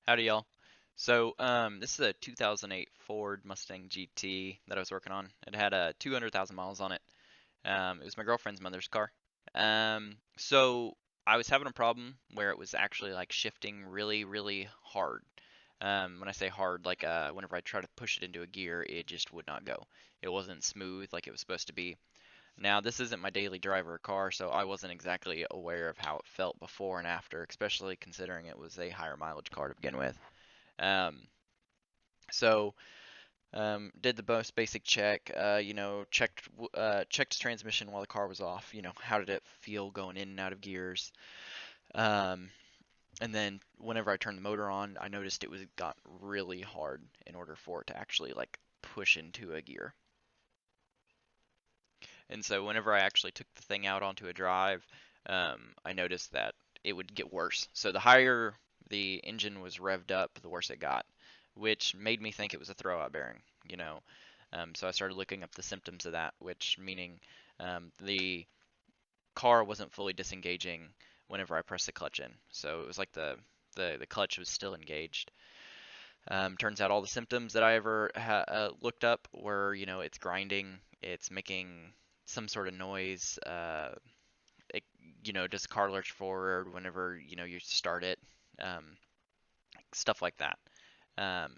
Howdy, y'all. This is a 2008 Ford Mustang GT that I was working on. It had 200,000 miles on it. It was my girlfriend's mother's car. So I was having a problem where it was actually like shifting really, really hard. When I say hard, like whenever I try to push it into a gear, it just would not go. It wasn't smooth like it was supposed to be. Now, this isn't my daily driver car, so I wasn't exactly aware of how it felt before and after, especially considering it was a higher mileage car to begin with. Um, so did the most basic check. Checked its transmission while the car was off. How did it feel going in and out of gears? Um, and then whenever I turned the motor on, I noticed it was got really hard in order for it to actually like push into a gear. And so whenever I actually took the thing out onto a drive, I noticed that it would get worse. So the higher the engine was revved up, the worse it got, which made me think it was a throwout bearing. So I started looking up the symptoms of that, which meaning the car wasn't fully disengaging whenever I pressed the clutch in. So it was like the clutch was still engaged. Turns out all the symptoms that I ever looked up were, it's grinding, it's making some sort of noise. It, does the car lurch forward whenever, you start it? Um, Stuff like that. Um,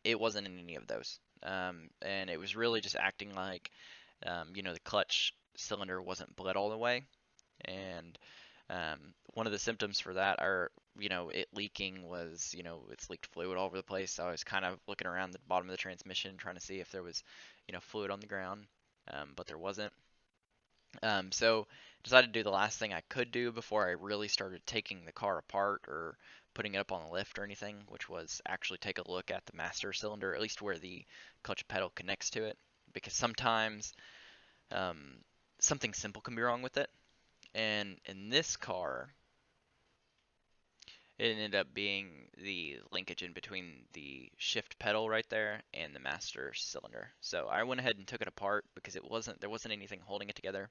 it wasn't in any of those. And it was really just acting like, the clutch cylinder wasn't bled all the way. And one of the symptoms for that are, it leaking was, it's leaked fluid all over the place. So I was kind of looking around the bottom of the transmission trying to see if there was, fluid on the ground, but there wasn't. So decided to do the last thing I could do before I really started taking the car apart or putting it up on the lift or anything, which was actually take a look at the master cylinder, at least where the clutch pedal connects to it, because sometimes um, something simple can be wrong with it. And in this car, it ended up being the linkage in between the shift pedal right there and the master cylinder. So I went ahead and took it apart because there wasn't anything holding it together.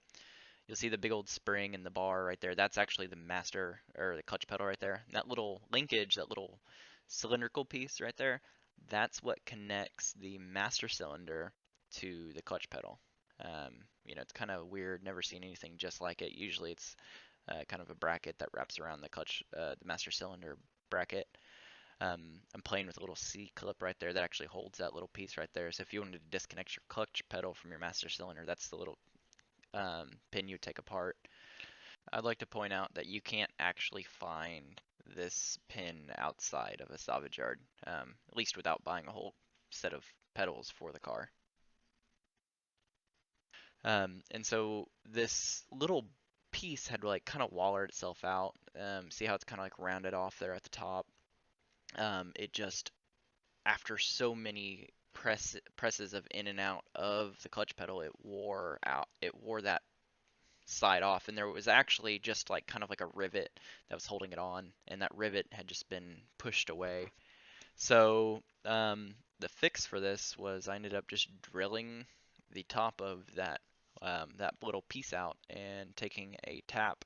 You'll see the big old spring in the bar right there. That's actually the master or the clutch pedal right there. And that little linkage, that little cylindrical piece right there, that's what connects the master cylinder to the clutch pedal. It's kind of weird. Never seen anything just like it. Usually it's kind of a bracket that wraps around the master cylinder bracket. I'm playing with a little C clip right there that actually holds that little piece right there. So if you wanted to disconnect your clutch pedal from your master cylinder, that's the little pin you take apart. I'd like to point out that you can't actually find this pin outside of a salvage yard, at least without buying a whole set of pedals for the car. And so this little piece had like kind of wallered itself out. See how it's kind of like rounded off there at the top? It just, after so many presses of in and out of the clutch pedal, it wore out. It wore that side off, and there was actually just like kind of like a rivet that was holding it on, and that rivet had just been pushed away. So the fix for this was I ended up just drilling the top of that little piece out and taking a tap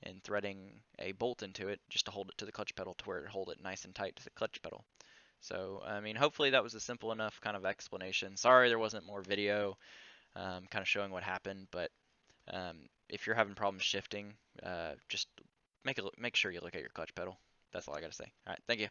and threading a bolt into it just to hold it to the clutch pedal to where it hold it nice and tight to the clutch pedal. So, I mean, hopefully that was a simple enough kind of explanation. Sorry there wasn't more video kind of showing what happened, but if you're having problems shifting, just make sure you look at your clutch pedal. That's all I got to say. All right, thank you.